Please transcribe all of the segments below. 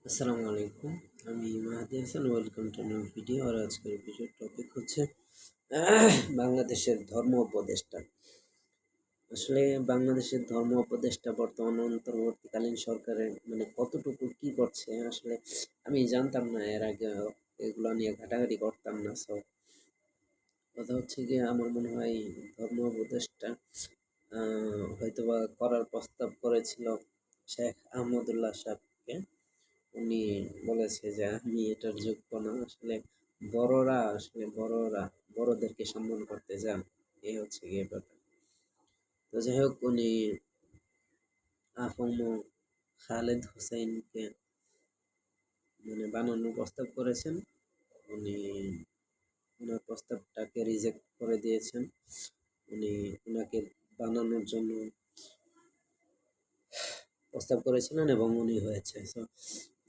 আসসালামু আলাইকুম। আমি Mahadi Hasan. Welcome to new video. আর আজকের ভিডিওর টপিক হচ্ছে বাংলাদেশের ধর্ম উপদেষ্টা। আসলে বাংলাদেশের ধর্ম উপদেষ্টা বর্তমান অন্তর্বর্তীকালীন সরকারের কতটুকু কি করছে আসলে আমি জানতাম না। এর আগে এগুলো নিয়ে ঘাটাঘাটি করতাম না। কথা হচ্ছে গিয়ে আমার মনে হয় ধর্ম উপদেষ্টা হয়তোবা করার প্রস্তাব করেছিল শেখ আহমদুল্লাহ সাহেবকে। উনি বলেছে যে আমি এটার যোগ্য না। আসলে বড়রা বড়দেরকে সম্মান করতে যান, এই হচ্ছে গিয়ে ব্যাপার। তো যাই হোক, উনি আফম খালেদ হোসেনকে বানানোর প্রস্তাব করেছেন। উনি ওনার প্রস্তাবটাকে রিজেক্ট করে দিয়েছেন। উনি ওনাকে বানানোর জন্য প্রস্তাব করেছিলেন এবং উনি হয়েছে।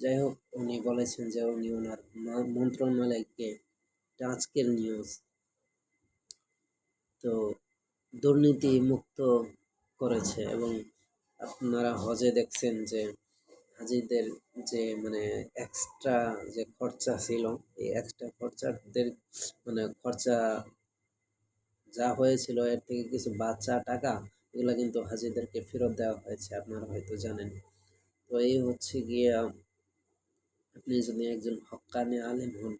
যাই হোক, উনি বলেছেন যে উনি ওনার মন্ত্রণালয়কে আজকের নিউজ তো দুর্নীতি মুক্ত করেছে। এবং আপনারা হজে দেখছেন যে হাজিদের যে এক্সট্রা যে খরচা ছিল, এই এক্সট্রা খরচাদের খরচা যা হয়েছিল এর থেকে কিছু বাচ্চা টাকা এগুলা কিন্তু হাজিদেরকে ফেরত দেওয়া হয়েছে, আপনারা হয়তো জানেন। তো এই হচ্ছে গিয়ে, আপনি যদি একজন হক্কানি আলেম হন,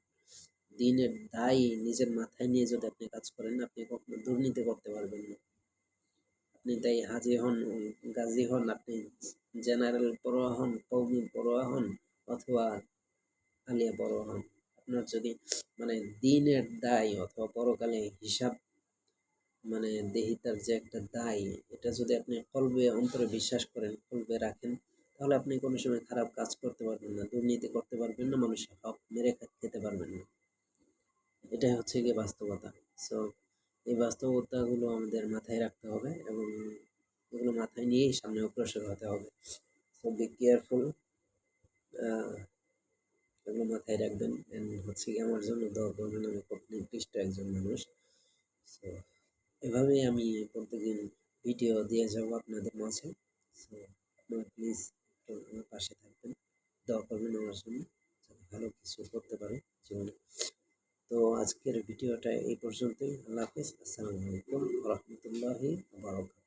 দিনের দায় নিজের মাথায় নিয়ে যদি আপনি কাজ করেন, আপনি কখনো দুর্নীতি করতে পারবেন না। আপনি তাই হাজি হন, গাজী হন, আপনি জেনারেল পড়ুয়া হন, কওমি পড়ুয়া হন, অথবা আলিয়া পড়ুয়া হন, আপনার যদি দিনের দায় অথবা পরকালে হিসাব দেহিতার যে একটা দায়, এটা যদি আপনি কলবে অন্তরে বিশ্বাস করেন, কলবে রাখেন, তাহলে আপনি কোনো সময় খারাপ কাজ করতে পারবেন না, দুর্নীতি করতে পারবেন না, মানুষের হক মেরে খেতে পারবেন না। এটাই হচ্ছে গিয়ে বাস্তবতা। সো এই বাস্তবতাগুলো আমাদের মাথায় রাখতে হবে এবং এগুলো মাথায় নিয়েই সামনে অগ্রসর হতে হবে। সো বি কেয়ারফুল, এগুলো মাথায় রাখবেন। এন্ড হচ্ছে গিয়ে আমার জন্য দোয়া করবেন, আমি খুব নিকৃষ্ট একজন মানুষ। সো এভাবেই আমি প্রত্যেকদিন ভিডিও দিয়ে যাব আপনাদের মাঝে। সো আপনারা প্লিজ আমার পাশে থাকবেন, দোয়া করবেন আমার জন্য, যাতে ভালো কিছু করতে পারি জীবনে। তো আজকের ভিডিওটা এই পর্যন্তই। আল্লাহ হাফেজ। আসসালামু আলাইকুম ওয়া রাহমাতুল্লাহি ওয়া বারাকাতুহু।